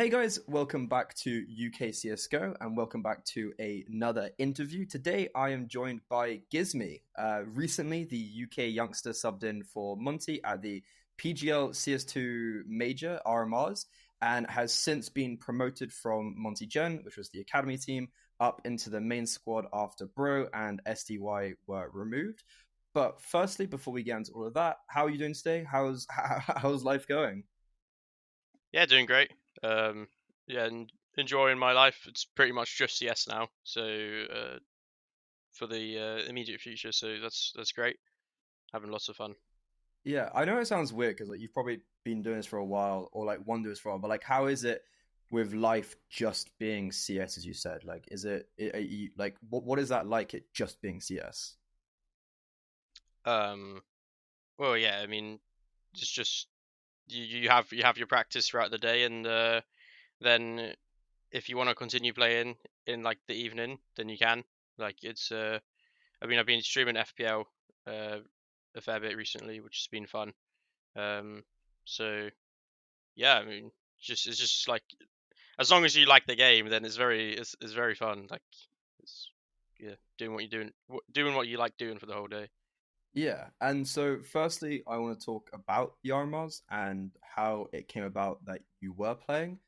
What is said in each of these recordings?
Hey guys, welcome back to UKCSGO and welcome back to another interview. Today I am joined by Gizmy. Recently, the UK youngster subbed in for Monte at the PGL CS2 Major RMRs and has since been promoted from Monte Gen, which was the academy team, up into the main squad after Bro and SDY were removed. But firstly, before we get into all of that, how are you doing today? How's life going? Yeah, doing great. Yeah, and enjoying my life. It's pretty much just CS now, so for the immediate future. So that's great. Having lots of fun. Yeah, I know it sounds weird because like you've probably been doing this for a while or like want to do this for a while, but like how is it with life just being CS as you said? Like is like what is that like it just being CS? Um, well, yeah, I mean, it's just you have your practice throughout the day, and then if you want to continue playing in like the evening, then you can. Like it's I mean, I've been streaming FPL a fair bit recently, which has been fun. Um, so yeah, I mean, it's just like as long as you like the game, then it's very fun. Like it's yeah, doing what you're doing, doing what you like doing for the whole day. Yeah, and so firstly I want to talk about the RMRs and how it came about that you were playing.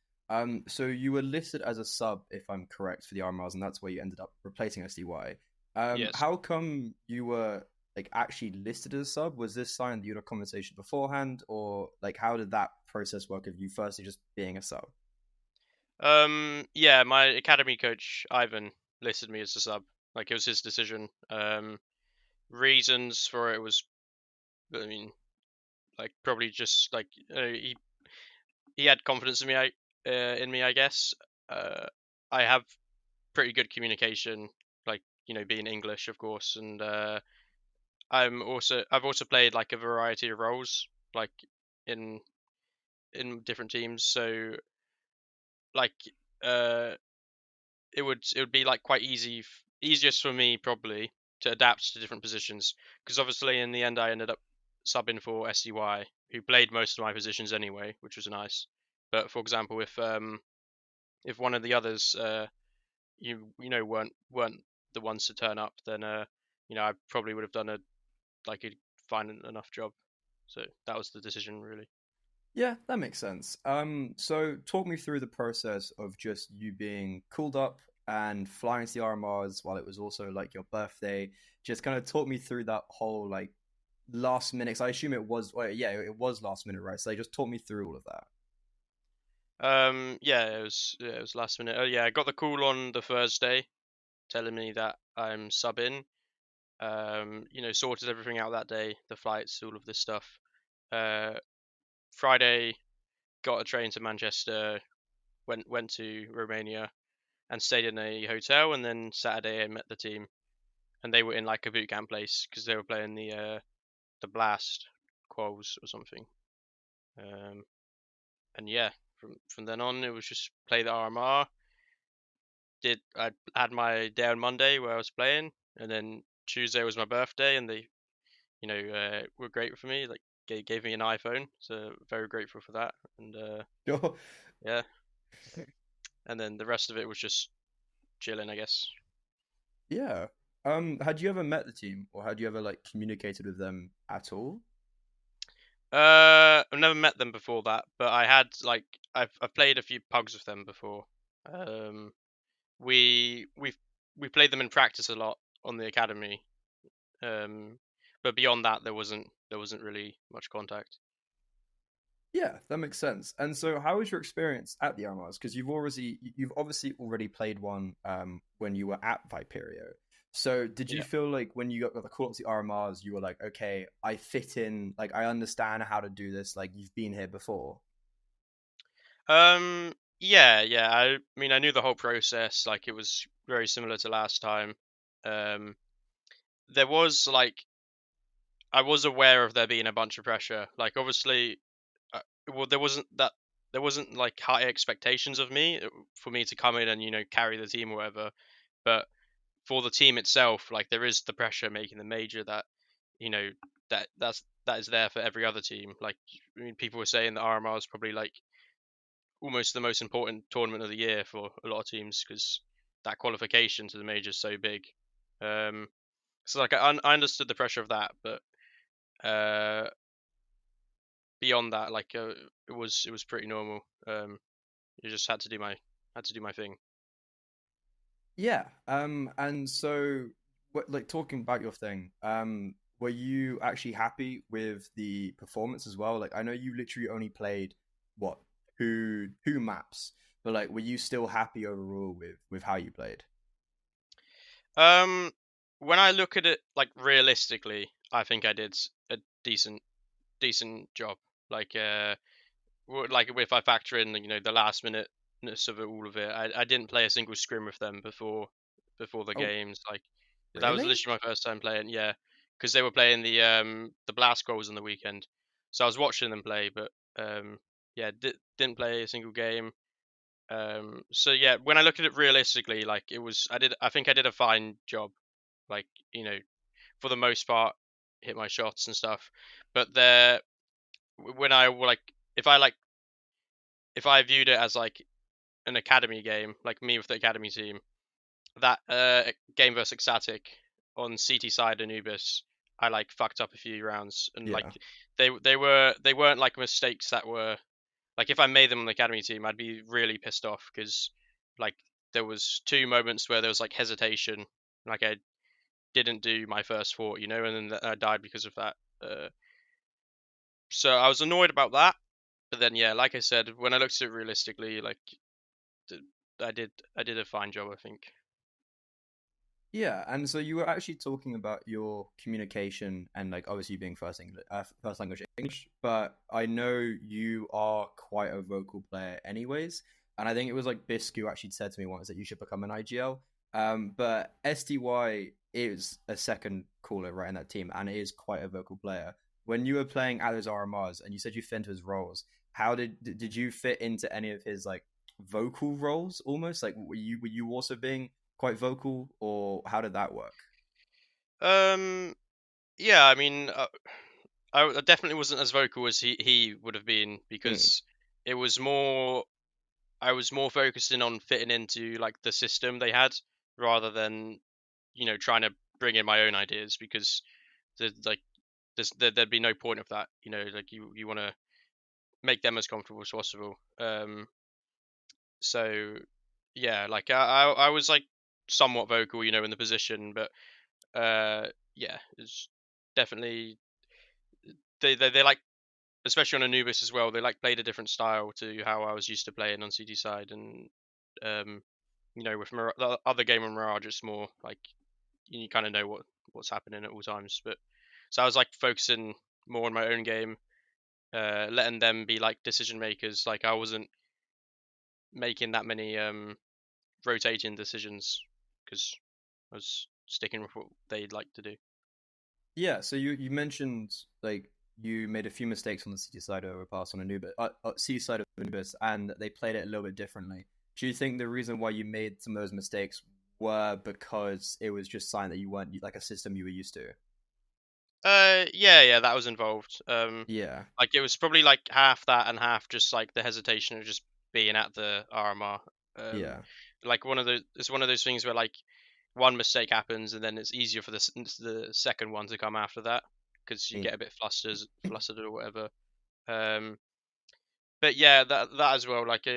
So you were listed as a sub, if I'm correct, for the RMRs, and that's where you ended up replacing SDY. Yes. How come you were like actually listed as a sub? Was this signed that you had a conversation beforehand, or like how did that process work of you firstly just being a sub? Yeah, my academy coach Ivan listed me as a sub. Like it was his decision. Reasons for it was, I mean, like probably just like he had confidence in me. In me, I guess. Uh, I have pretty good communication, like being English, of course, and I've also played like a variety of roles, like in different teams. So like uh, it would be like quite easiest for me probably to adapt to different positions because obviously in the end I ended up subbing for SCY who played most of my positions anyway, which was nice. But for example, if one of the others weren't the ones to turn up, then I probably would have done a fine enough job. So that was the decision really. Yeah, that makes sense. So talk me through the process of just you being called up and flying to the RMRs while it was also like your birthday. Just kind of talk me through that whole like last minute. 'Cause I assume it was, well, yeah, it was last minute, right? So they just talk me through all of that. Yeah, it was last minute. Oh yeah, I got the call on the Thursday telling me that I'm subbing. Sorted everything out that day, the flights, all of this stuff. Uh, Friday, got a train to Manchester, went to Romania, and stayed in a hotel. And then Saturday, I met the team, and they were in like a boot camp place because they were playing the Blast quals or something. Um, and yeah, from then on, it was just play the RMR. I had my day on Monday where I was playing, and then Tuesday was my birthday, and they were great for me. Like gave me an iPhone, so very grateful for that. And Sure. yeah, and then the rest of it was just chilling, I guess. Yeah. Had you ever met the team or had you ever like communicated with them at all? I've never met them before that, but I had like I've played a few pugs with them before. Um, we've we played them in practice a lot on the academy. Um, but beyond that, there wasn't really much contact. Yeah, that makes sense. And so, how was your experience at the RMRs? Because you've obviously already played one when you were at Viperio. So, did you Yeah. feel like when you got the call up to the RMRs, you were like, okay, I fit in, like I understand how to do this, like you've been here before? Yeah. I mean, I knew the whole process. Like, it was very similar to last time. Um, there was like, I was aware of there being a bunch of pressure. Like, obviously, well, there wasn't like high expectations of me for me to come in and carry the team or whatever. But for the team itself, like, there is the pressure making the major that you know that is there for every other team. Like, I mean, people were saying that RMR is probably like almost the most important tournament of the year for a lot of teams because that qualification to the major is so big. So like I understood the pressure of that, but beyond that, like it was pretty normal. You just had to do my thing. Yeah. And so, like talking about your thing, were you actually happy with the performance as well? Like, I know you literally only played what two maps, but like, were you still happy overall with how you played? Um, when I look at it like realistically, I think I did a decent job. Like like if I factor in the last minuteness of all of it, I didn't play a single scrim with them before the Oh, games. Like that was really? literally my first time playing. Yeah, because they were playing the blast scrolls on the weekend, so I was watching them play, but yeah, didn't play a single game. So yeah, when I look at it realistically, like I think I did a fine job. Like for the most part, hit my shots and stuff. But there, when I like, if I like, if I viewed it as like an academy game, like me with the academy team, that game versus Ecstatic on CT side Anubis, I like fucked up a few rounds, and like Yeah. they weren't like mistakes that were like if I made them on the academy team, I'd be really pissed off because like there was two moments where there was like hesitation, like I didn't do my first fort, and then I died because of that. So I was annoyed about that, but then yeah, like I said, when I looked at it realistically, like I did a fine job, I think. Yeah, and so you were actually talking about your communication and like obviously being first language English, but I know you are quite a vocal player anyways, and I think it was like Bisque who actually said to me once that you should become an IGL. But STY is a second caller right in that team, and it is quite a vocal player. When you were playing at those RMRs and you said you fit into his roles, how did you fit into any of his like vocal roles almost? Like were you also being quite vocal, or how did that work? Um, yeah, I mean, I definitely wasn't as vocal as he would have been Mm, because it was more I was more focusing on fitting into like the system they had rather than trying to bring in my own ideas because like there'd be no point of that. Like you want to make them as comfortable as possible. So yeah, like I was like somewhat vocal, in the position, but yeah, it's definitely they like, especially on Anubis as well. They like played a different style to how I was used to playing on CD side, and um, with the other game on Mirage, it's more like you kind of know what's happening at all times. But so I was like focusing more on my own game, letting them be like decision makers. Like I wasn't making that many rotating decisions because I was sticking with what they'd like to do. yeah, so you mentioned like you made a few mistakes on the city side of Overpass on Anubis, C side of Anubis, and they played it a little bit differently. Do you think the reason why you made some of those mistakes were because it was just sign that you weren't like a system you were used to? Yeah, that was involved. Yeah, Like it was probably like half that and half just like the hesitation of just being at the RMR. Um, yeah, like it's one of those things where like one mistake happens and then it's easier for the second one to come after that because you mm, get a bit flustered or whatever. Um, but yeah, that as well. Like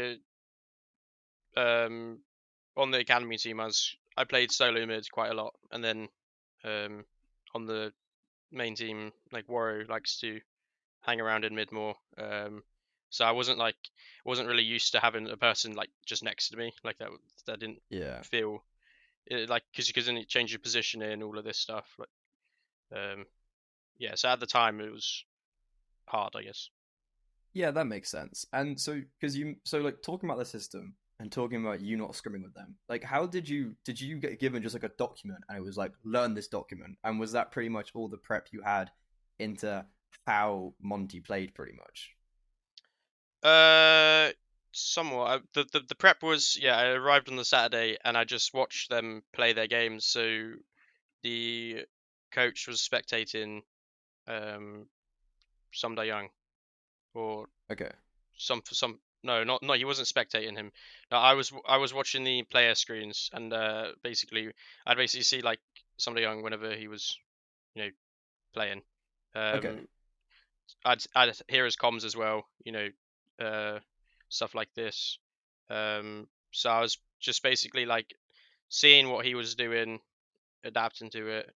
um, on the academy team, I played solo mid quite a lot, and then um, on the main team, like Waro likes to hang around in mid more. So I wasn't really used to having a person like just next to me like that. That didn't yeah. feel like because then you change your position and all of this stuff. Like yeah, so at the time it was hard, I guess. Yeah, that makes sense. And so, because like talking about the system and talking about you not scrimming with them, like, how did you get given just like a document and it was like learn this document, and was that pretty much all the prep you had into how Monty played, pretty much? Uh, Somewhat. The prep was yeah. I arrived on the Saturday and I just watched them play their games. So the coach was spectating um Young or Okay. some He wasn't spectating him. No, I was watching the player screens, and basically I'd basically see like somebody young whenever he was, playing. Okay. Um, I'd hear his comms as well, uh, stuff like this. So I was just basically like seeing what he was doing, adapting to it.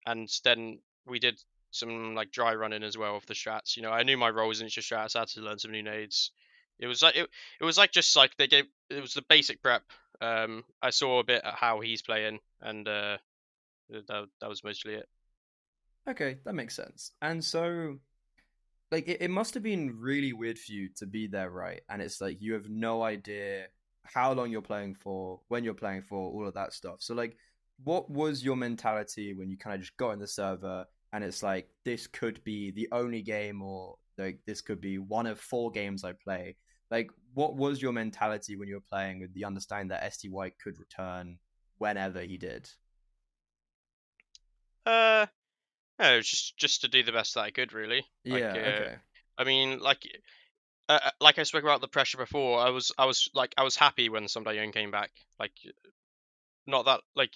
And then we did some like dry running as well of the strats. I knew my roles in each of the strats. I had to learn some new nades. It was like just like it was the basic prep. I saw a bit at how he's playing, and that was mostly it. Okay, that makes sense. And so, like, it must have been really weird for you to be there, right? And it's like you have no idea how long you're playing for, when you're playing for, all of that stuff. So, like, what was your mentality when you kind of just got in the server and it's like, this could be the only game, or like, this could be one of 4 games I play? Like, what was your mentality when you were playing with the understanding that STY could return whenever he did? Uh, no, just to do the best that I could, really. Yeah, okay. I mean, like I spoke about the pressure before. I was happy when Young came back. Like, not that like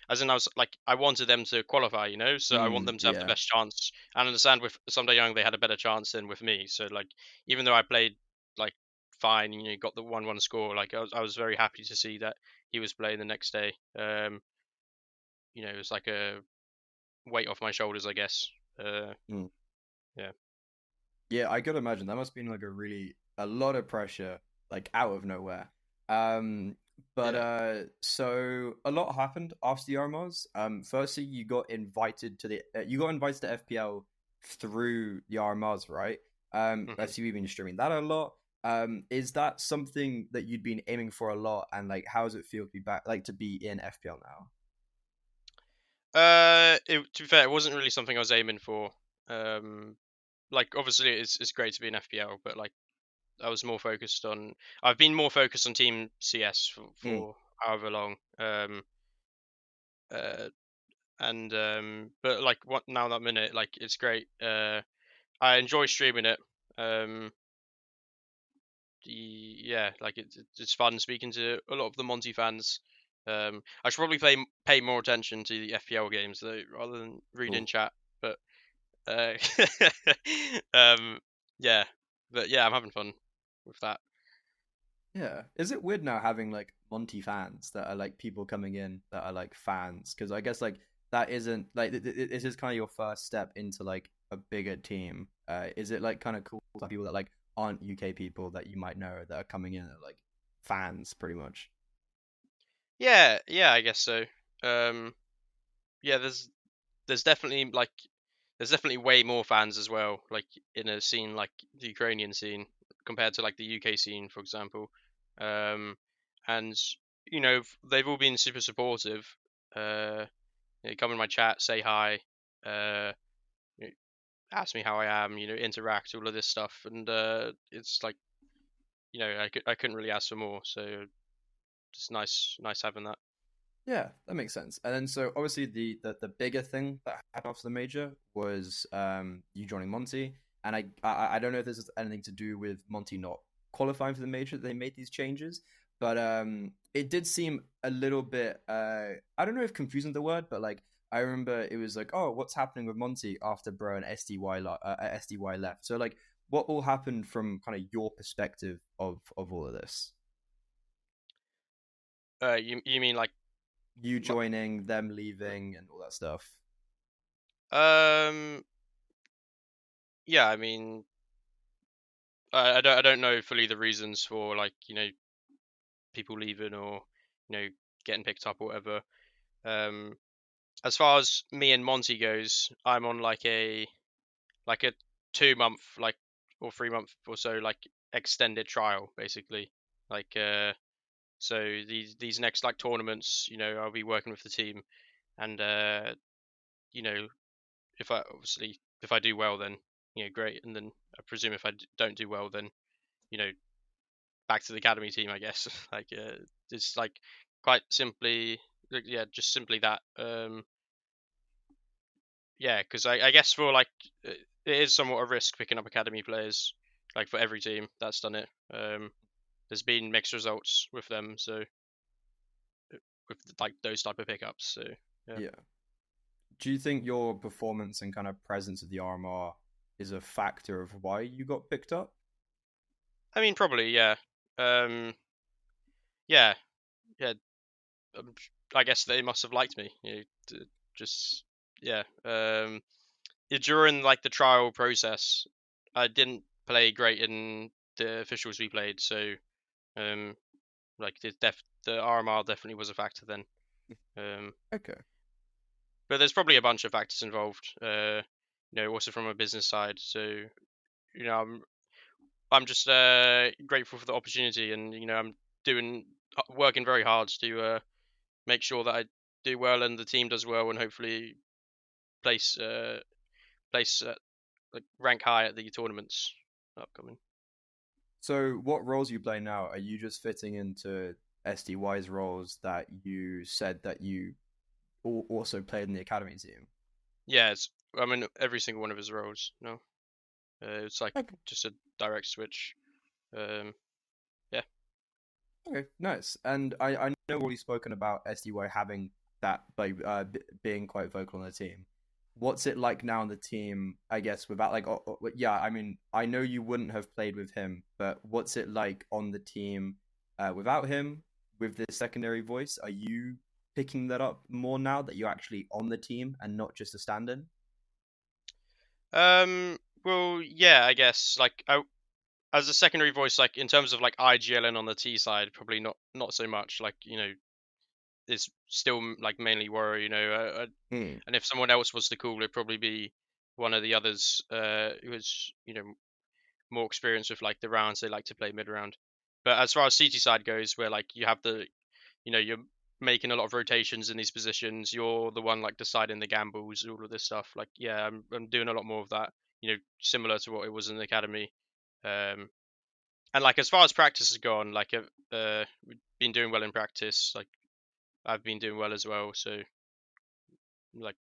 as in I was like I wanted them to qualify, so I want them to have the Yeah. best chance. And I understand with Someday Young they had a better chance than with me. So like even though I played like fine, got the 1-1 score, like I was very happy to see that he was playing the next day. It was like a weight off my shoulders, I guess. Uh, Mm. yeah, Yeah, I could imagine that must have been like a lot of pressure, like out of nowhere. Um, but yeah. so a lot happened after the RMRs. Firstly, you got invited to FPL through the RMRs, right? I hmm see you've been streaming that a lot. Is that something that you'd been aiming for a lot? And like, how does it feel to be back, like to be in FPL now? To be fair, it wasn't really something I was aiming for. Um, like obviously it's great to be in FPL, but like I've been more focused on Team CS Mm. for however long. Uh, and But like what now that minute, like it's great. I enjoy streaming it. Um, yeah, like it's fun speaking to a lot of the Monte fans. I should probably pay more attention to the FPL games though, rather than read in Cool. chat. But uh, um, yeah, but yeah, I'm having fun with that. Yeah. Is it weird now having like Monty fans that are like people coming in that are like fans? Because I guess like that isn't like this is kind of your first step into like a bigger team. Is it like kind of cool to have people that like aren't UK people that you might know that are coming in are like fans pretty much? Yeah, yeah, I guess so. Um, yeah, there's definitely there's definitely way more fans as well, like in a scene like the Ukrainian scene compared to like the UK scene, for example. Um, and they've all been super supportive. Come in my chat, say hi, uh, you know, ask me how I am, interact, all of this stuff, and it's like I couldn't really ask for more. So just nice having that. Yeah, that makes sense. And then so obviously the bigger thing that happened after the major was you joining Monty. And I don't know if this has anything to do with Monty not qualifying for the major that they made these changes, but it did seem a little bit I don't know if confusing the word, but like I remember it was like, oh, what's happening with Monty after Bro and SDY left. So like what all happened from kind of your perspective of all of this? You mean You joining, them leaving, and all that stuff. um yeah, I mean I don't know fully the reasons for people leaving or getting picked up or whatever. Um, as far as me and Monty goes, I'm on like a 2 month or 3 month or so extended trial basically. Like so these next tournaments, I'll be working with the team, and you know if I do well, then great, and then I presume if I don't do well, then you know back to the academy team, I guess. It's like quite simply, yeah, just simply that. Yeah, because I guess for it is somewhat a risk picking up academy players. like for every team that's done it. There's been mixed results with them, so with like those type of pickups. So yeah. Yeah. Do you think your performance and kind of presence of the RMR is a factor of why you got picked up? I mean, probably, yeah. Um, yeah, yeah. I guess they must have liked me. Just yeah. During like the trial process, I didn't play great in the officials we played, so like the RMR definitely was a factor then. Okay. But there's probably a bunch of factors involved. Also from a business side. So I'm just grateful for the opportunity, and I'm working very hard to make sure that I do well and the team does well, and hopefully place place like rank high at the tournaments upcoming. So, what roles are you playing now? Are you just fitting into SDY's roles that you said that you also played in the academy team? Yeah, I'm in every single one of his roles. No, it's like Okay. just a direct switch. Um, yeah. Okay, nice. And I know already spoken about SDY having that being quite vocal on the team. What's it like now on the team? I guess without like, yeah. I mean, I know you wouldn't have played with him, but what's it like on the team without him? With this secondary voice, are you picking that up more now that you're actually on the team and not just a stand-in? Well, yeah, I guess like as a secondary voice, like in terms of like IGLN on the T side, probably not so much. Like it's still like mainly Warrior. Hmm. And if someone else was to call, it'd probably be one of the others who was more experienced with like the rounds they like to play mid round. But as far as CT side goes, where like you have you're making a lot of rotations in these positions, you're the one like deciding the gambles, all of this stuff. Like yeah, I'm doing a lot more of that. Similar to what it was in the academy. Um, and like as far as practice has gone, like we've been doing well in practice. Like I've been doing well as well. So like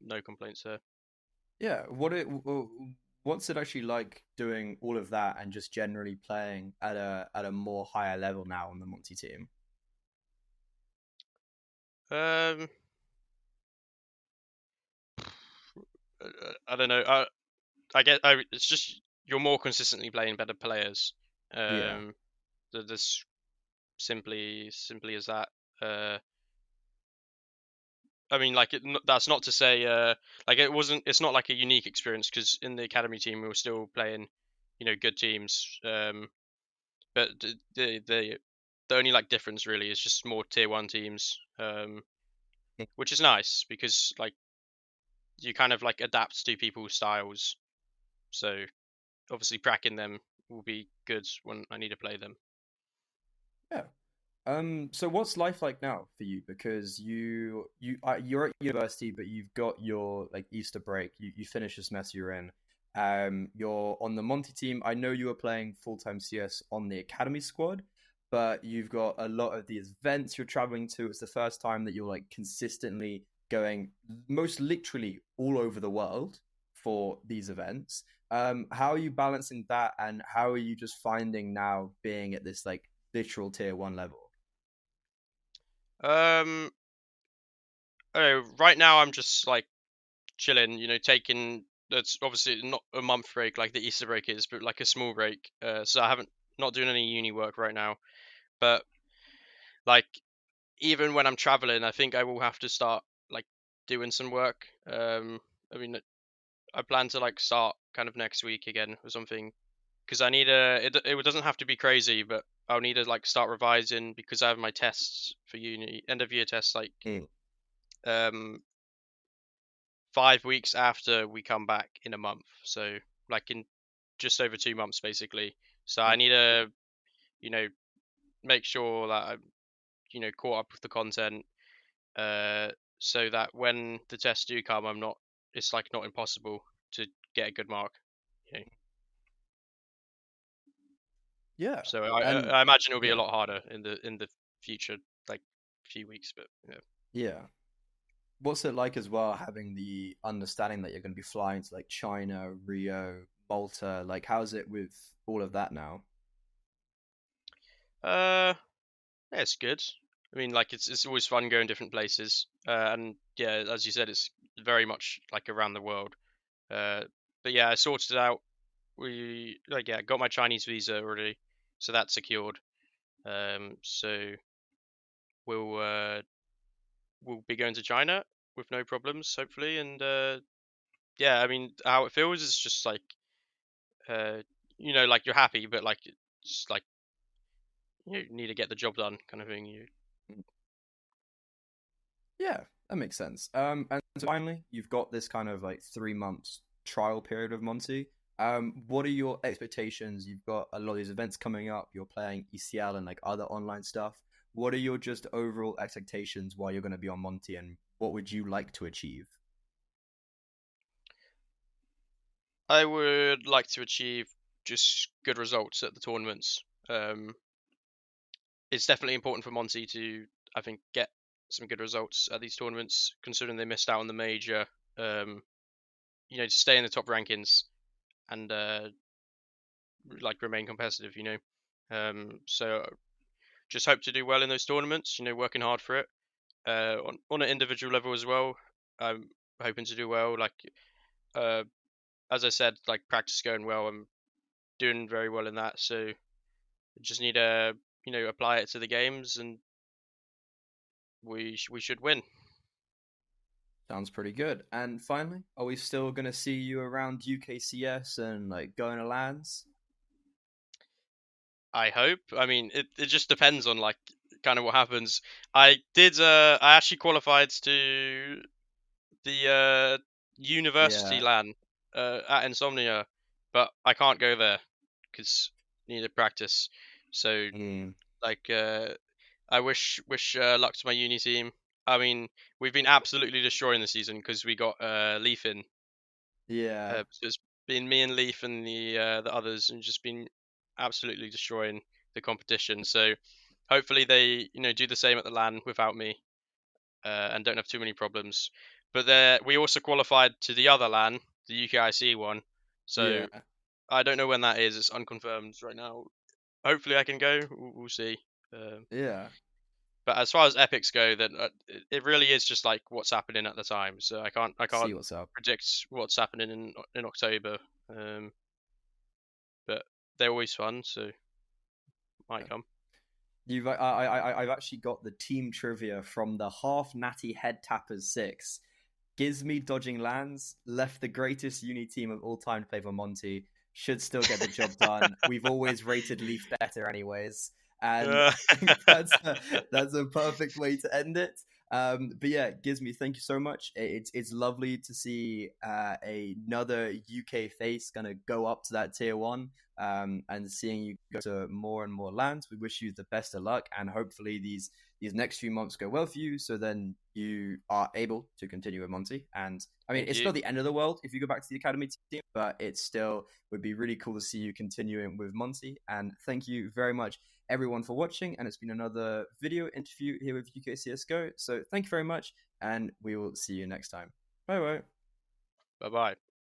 no complaints there. Yeah. What's it actually like doing all of that and just generally playing at a more higher level now on the Monte team? Um, I don't know. I get. It's just you're more consistently playing better players. Yeah. Um, this simply as that. Uh, I mean, like that's not to say like it wasn't. It's not like a unique experience because in the academy team we were still playing, good teams. But the only like difference really is just more tier one teams. Which is nice because like you kind of like adapt to people's styles. So obviously cracking them will be good when I need to play them. Yeah. So what's life like now for you? Because you're at university, but you've got your like Easter break. You finish the semester you're in. You're on the Monte team. I know you were playing full-time CS on the academy squad, but you've got a lot of these events you're traveling to. It's the first time that you're like consistently going most literally all over the world for these events. How are you balancing that, and how are you just finding now being at this like literal tier one level? Um, right now I'm just like chilling, taking that's obviously not a month break like the Easter break is, but like a small break. So I haven't not doing any uni work right now, but like even when I'm traveling, I think I will have to start like doing some work. I mean, I plan to like start kind of next week again or something because I need it doesn't have to be crazy, but I'll need to like start revising because I have my tests for uni, end of year tests like Mm. um 5 weeks after we come back in a month. So like in just over 2 months basically. So I need to, you know, make sure that I'm, caught up with the content, uh, so that when the tests do come, it's like not impossible to get a good mark. You know? Yeah, So I, and I imagine it'll be a yeah, lot harder in the future, like few weeks, but yeah. yeah. What's it like as well having the understanding that you're going to be flying to like China, Rio, Malta? Like, how's it with all of that now? Uh, yeah, it's good. I mean, like it's always fun going different places. And yeah, as you said, it's very much like around the world. Uh, but yeah, I sorted it out. We like yeah, got my Chinese visa already, so that's secured. So we'll we'll be going to China with no problems, hopefully. And yeah, I mean, how it feels is just like uh, like you're happy, but like it's like you need to get the job done, kind of thing. You Yeah, that makes sense. And so finally, you've got this kind of like 3 months trial period of Monty. What are your expectations? You've got a lot of these events coming up. You're playing ECL and like other online stuff. What are your just overall expectations while you're going to be on Monty, and what would you like to achieve? I would like to achieve just good results at the tournaments. Um, it's definitely important for Monty to, I think, get some good results at these tournaments, considering they missed out on the major. Um, to stay in the top rankings and like remain competitive. So just hope to do well in those tournaments. Working hard for it. On an individual level as well, I'm hoping to do well. Like uh, as I said, like practice going well. I'm doing very well in that. So just need to apply it to the games, and we should win. Sounds pretty good. And finally, are we still going to see you around UKCS and like going to lands? I hope. I mean, it just depends on like kind of what happens. I actually qualified to the university Yeah. LAN at Insomnia, but I can't go there because need to practice. So Mm. like I wish luck to my uni team. I mean, we've been absolutely destroying the season because we got Leaf in. Yeah. So it's been me and Leaf and the others, and just been absolutely destroying the competition. So hopefully they do the same at the LAN without me, and don't have too many problems. But we also qualified to the other LAN, the UKIC one. So Yeah. I don't know when that is. It's unconfirmed right now. Hopefully I can go. We'll see. Um, Yeah. but as far as epics go, then it really is just like what's happening at the time. So I can't See what's up. predict what's happening in October. Um, but they're always fun, so might come. I've actually got the team trivia from the half natty head tappers six. Gizmy dodging lands left the greatest uni team of all time to play for Monty. Should still get the job done. We've always rated Leaf better, anyways, and Uh, I think that's a perfect way to end it. But yeah, Gizmy, thank you so much. It's lovely to see another UK face gonna go up to that tier one. And seeing you go to more and more lands. We wish you the best of luck, and hopefully these next few months go well for you. So then you are able to continue with Monty. And I mean, Thank it's you. not the end of the world if you go back to the academy team, but it still would be really cool to see you continuing with Monty. And thank you very much, everyone, for watching. And it's been another video interview here with UKCSGO. So thank you very much, and we will see you next time. Bye bye. Bye bye.